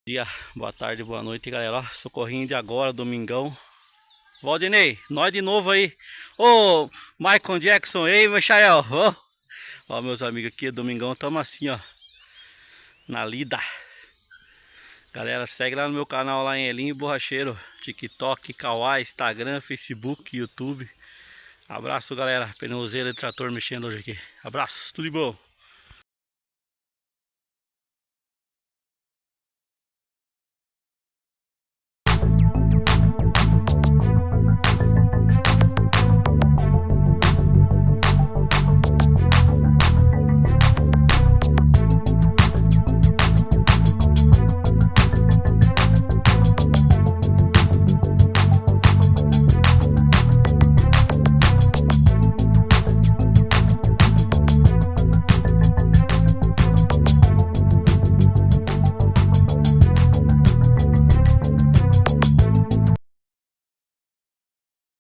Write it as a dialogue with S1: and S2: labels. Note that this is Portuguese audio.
S1: Dia, boa tarde, boa noite, galera. Ó, socorrinho de agora, domingão. Valdinei, nós de novo aí. Ô, Michael Jackson aí, Michael. Ó, meus amigos aqui, domingão, tamo assim, ó. Na lida. Galera, segue lá no meu canal lá em Elinho Borracheiro. TikTok, Kawaii, Instagram, Facebook, YouTube. Abraço, galera. Pneuzeira de trator mexendo hoje aqui. Abraço, tudo de bom.